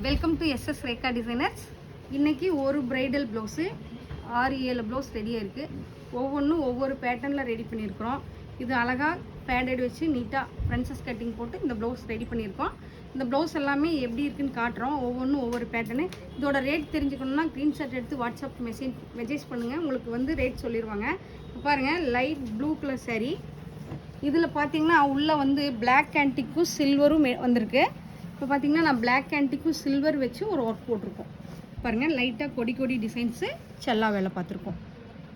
Welcome to SS Rekha designers. இன்றைக்கி ஒரு bridal blouse 6-7 blouse ரெடியாக இருக்குது. ஒவ்வொன்றும் ஒவ்வொரு பேட்டர்னில் ரெடி பண்ணியிருக்கிறோம். இது அழகாக பேடட் வச்சு நீட்டாக ஃப்ரென்சஸ் கட்டிங் போட்டு இந்த ப்ளவுஸ் ரெடி பண்ணியிருக்கோம். இந்த ப்ளவுஸ் எல்லாமே எப்படி இருக்குன்னு காட்டுறோம். ஒவ்வொன்றும் ஒவ்வொரு பேட்டர்னு. இதோட ரேட் தெரிஞ்சுக்கணுன்னா ஸ்க்ரீன்ஷாட் எடுத்து வாட்ஸ்அப் மெசேஜ் பண்ணுங்கள். உங்களுக்கு ரேட் சொல்லிடுவாங்க. இப்போ பாருங்கள், லைட் ப்ளூ கலர் சாரீ. இதில் பார்த்தீங்கன்னா உள்ளே பிளாக் ஆன்டிக்கும் சில்வரும் வந்திருக்கு. இப்போ பார்த்தீங்கன்னா நான் பிளாக் ஆன்டிக்கும் சில்வர் வச்சு ஒரு ஒர்க் போட்டிருக்கோம். பாருங்கள், லைட்டாக கொடி டிசைன்ஸு செல்லா வேலை பார்த்துருக்கோம்.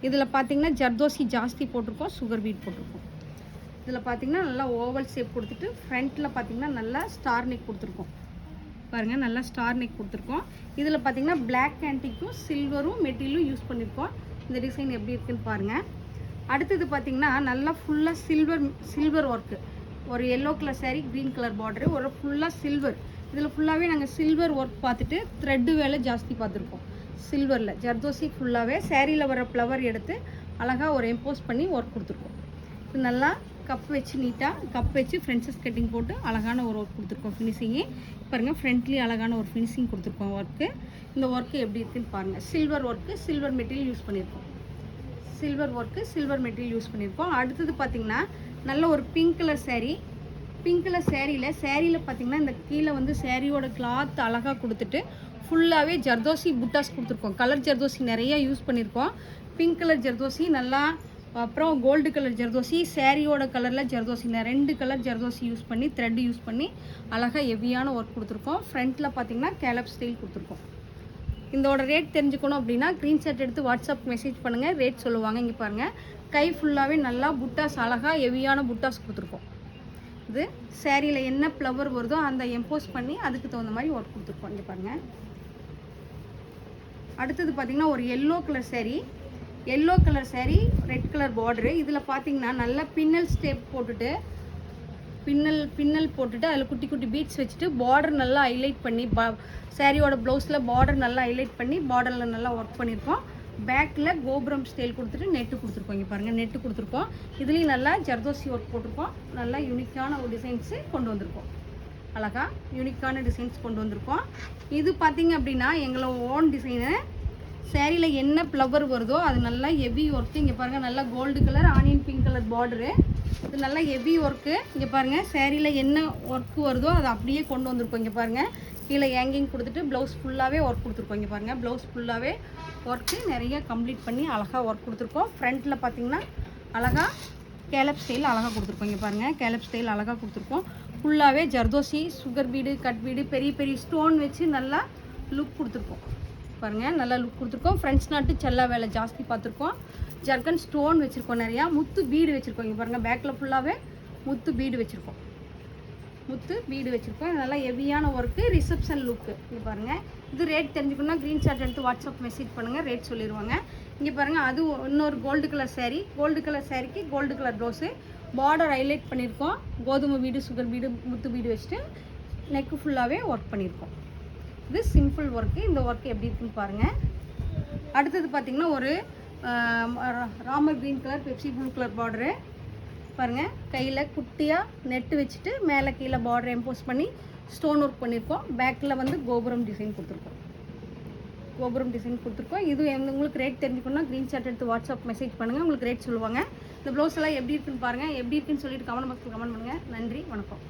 இதில் பார்த்தீங்கன்னா ஜர்தோசி ஜாஸ்தி போட்டிருக்கோம், சுகர் பீட் போட்டிருக்கோம். இதில் பார்த்தீங்கன்னா நல்லா ஓவல் ஷேப் கொடுத்துட்டு ஃப்ரண்ட்டில் பார்த்தீங்கன்னா நல்லா ஸ்டார் நெக் கொடுத்துருக்கோம். பாருங்கள், நல்லா ஸ்டார் நெக் கொடுத்துருக்கோம். இதில் பார்த்தீங்கன்னா பிளாக் ஆன்டிக்கும் சில்வரும் மெட்டீரியலும் யூஸ் பண்ணியிருக்கோம். இந்த டிசைன் எப்படி இருக்குன்னு பாருங்கள். அடுத்தது பார்த்தீங்கன்னா நல்லா ஃபுல்லாக சில்வர் ஒர்க்கு. ஒரு yellow colour sari, green colour border, ஒரு ஃபுல்லாக சில்வர். இதில் ஃபுல்லாகவே நாங்கள் சில்வர் ஒர்க் பார்த்துட்டு த்ரெட்டு வேலை ஜாஸ்தி பார்த்துருக்கோம். சில்வரில் ஜர்தோசி ஃபுல்லாகவே சாரியில் வர ஃப்ளவர் எடுத்து அழகாக ஒரு எம்போஸ் பண்ணி ஒர்க் கொடுத்துருக்கோம். இது நல்லா கப் வச்சு நீட்டாக கப் வச்சு ஃப்ரென்சஸ் கட்டிங் போட்டு அழகான ஒரு ஒர்க் கொடுத்துருக்கோம். ஃபினிஷிங்கு பாருங்கள், ஃப்ரண்ட்லேயும் அழகான ஒரு ஃபினிஷிங் கொடுத்துருக்கோம். ஒர்க்கு இந்த ஒர்க்கு எப்படி இருக்குதுன்னு பாருங்கள். Silver work, silver material use பண்ணியிருக்கோம். Silver work, silver material use பண்ணியிருக்கோம். அடுத்தது பார்த்திங்கன்னா நல்ல ஒரு pink colour saree. Pink colour சாரியில் பார்த்திங்கன்னா இந்த கீழே சாரியோட கிளாத் அழகாக கொடுத்துட்டு ஃபுல்லாகவே ஜர்தோசி புட்டாஸ் கொடுத்துருக்கோம். கலர் ஜர்தோசி நிறையா யூஸ் பண்ணியிருக்கோம். பிங்க் கலர் ஜர்தோசி நல்லா, அப்புறம் கோல்டு கலர் ஜர்தோசி, சாரியோட கலரில் ஜர்தோசி, 2 கலர் ஜர்தோசி யூஸ் பண்ணி த்ரெட் யூஸ் பண்ணி அழகாக ஹெவியான ஒர்க் கொடுத்துருக்கோம். ஃப்ரண்ட்டில் பார்த்திங்கன்னா கேலப் ஸ்டைல் கொடுத்துருக்கோம். இதோட ரேட் தெரிஞ்சுக்கணும் அப்படின்னா ஸ்க்ரீன்ஷாட் எடுத்து வாட்ஸ்அப் மெசேஜ் பண்ணுங்கள், ரேட் சொல்லுவாங்க. இங்கே பாருங்கள், கை ஃபுல்லாகவே நல்லா புட்டாஸ் அழகாக ஹெவியான புட்டாஸ் கொடுத்துருக்கோம். இது சேரீயில் என்ன ஃப்ளவர் வருதோ அந்த எம்போஸ் பண்ணி அதுக்கு தகுந்த மாதிரி ஒர்க் கொடுத்துருக்கோம். இங்கே பாருங்கள். அடுத்தது பார்த்திங்கன்னா ஒரு yellow colour sari, red colour border. இதில் பார்த்திங்கன்னா நல்லா பின்னல் ஸ்டெப் போட்டுட்டு பின்னல் போட்டுட்டு அதில் குட்டி குட்டி பீட்ஸ் வச்சுட்டு பார்டர் நல்லா ஹைலைட் பண்ணி சாரியோட ப்ளவுஸில் பார்டர் நல்லா ஹைலைட் பண்ணி பார்டரில் நல்லா ஒர்க் பண்ணியிருக்கோம். பேக்கில் கோபுரம் ஸ்டைல் கொடுத்துட்டு நெட்டு கொடுத்துருக்கோம். இங்கே பாருங்கள், நெட்டு கொடுத்துருக்கோம். இதுலேயும் நல்லா ஜர்தோசி ஒர்க் போட்டிருக்கோம். நல்லா யூனிக்கான ஒரு டிசைன்ஸு கொண்டு வந்திருக்கோம். அழகாக யூனிக்கான டிசைன்ஸ் கொண்டு வந்திருக்கோம். இது பார்த்திங்க அப்படின்னா எங்களோட ஓன் டிசைனு. சாரியில் என்ன ஃப்ளவர் வருதோ அது நல்லா ஹெவி ஒர்க்கு. இங்கே பாருங்கள், நல்லா gold colour onion pink colour border. இது நல்லா ஹெவி ஒர்க்கு. இங்கே பாருங்கள், சாரியில் என்ன ஒர்க்கு வருதோ அதை அப்படியே கொண்டு வந்திருக்கோம். இங்கே பாருங்கள், கீழே ஹேங்கிங் கொடுத்துட்டு ப்ளவுஸ் ஃபுல்லாகவே ஒர்க் கொடுத்துருக்கோம். இங்கே பாருங்கள், ப்ளவுஸ் ஃபுல்லாகவே ஒர்க்கு நிறைய கம்ப்ளீட் பண்ணி அழகாக ஒர்க் கொடுத்துருக்கோம். ஃப்ரண்ட்டில் பார்த்திங்கன்னா அழகாக கேலப் ஸ்டைல் அழகாக கொடுத்துருக்கோம். இங்கே பாருங்கள், கேலப் ஸ்டைல் அழகாக கொடுத்துருக்கோம். ஃபுல்லாகவே zardozi, sugar bead, cut bead, பெரிய ஸ்டோன் வச்சு நல்லா லுக் கொடுத்துருக்கோம். பாருங்கள், நல்லா லுக் கொடுத்துருக்கோம். ஃப்ரெண்ட்ஸ் நாட்டு செல்லா வேலை ஜாஸ்தி பார்த்துருக்கோம். ஜர்கன் ஸ்டோன் வச்சுருக்கோம், நிறையா முத்து பீடு வச்சுருக்கோம். இங்கே பாருங்கள், பேக்கில் ஃபுல்லாகவே முத்து பீடு வச்சுருக்கோம். நல்லா ஹெவியான ஒர்க்கு, ரிசப்ஷன் லுக்கு. இங்கே பாருங்கள், இது ரேட் தெரிஞ்சுக்கணுன்னா ஸ்க்ரீன்ஷாட் எடுத்து வாட்ஸ்அப் மெசேஜ் பண்ணுங்கள், ரேட் சொல்லிடுவாங்க. இங்கே பாருங்கள், அது இன்னொரு கோல்டு கலர் சாரீக்கு gold colour blouse. Border highlight பண்ணியிருக்கோம். கோதுமை பீடு, சுகர் பீடு, முத்து பீடு வச்சுட்டு நெக்கு ஃபுல்லாகவே ஒர்க் பண்ணியிருக்கோம். இது சிம்பிள் ஒர்க்கு. இந்த ஒர்க்கு எப்படி இருக்குன்னு பாருங்கள். அடுத்தது பார்த்திங்கன்னா ஒரு Ramar green colour, Pepsi blue colour border. பாருங்கள், கையில் குட்டியாக நெட்டு வச்சுட்டு மேலே கீழே பார்டர் எம்போஸ் பண்ணி ஸ்டோன் ஒர்க் பண்ணியிருக்கோம். பேக்கில் கோபுரம் டிசைன் கொடுத்துருக்கோம். இது உங்களுக்கு ரேட் தெரிஞ்சுக்கணுன்னா ஸ்க்ரீன்ஷாட் எடுத்து வாட்ஸ்அப் மெசேஜ் பண்ணுங்கள், உங்களுக்கு ரேட் சொல்லுவாங்க. இந்த ப்ளவுஸ் எல்லாம் எப்படி இருக்குன்னு பாருங்கள். எப்படி இருக்குன்னு சொல்லிட்டு கமெண்ட் பாக்ஸில் கமெண்ட் பண்ணுங்கள். நன்றி, வணக்கம்.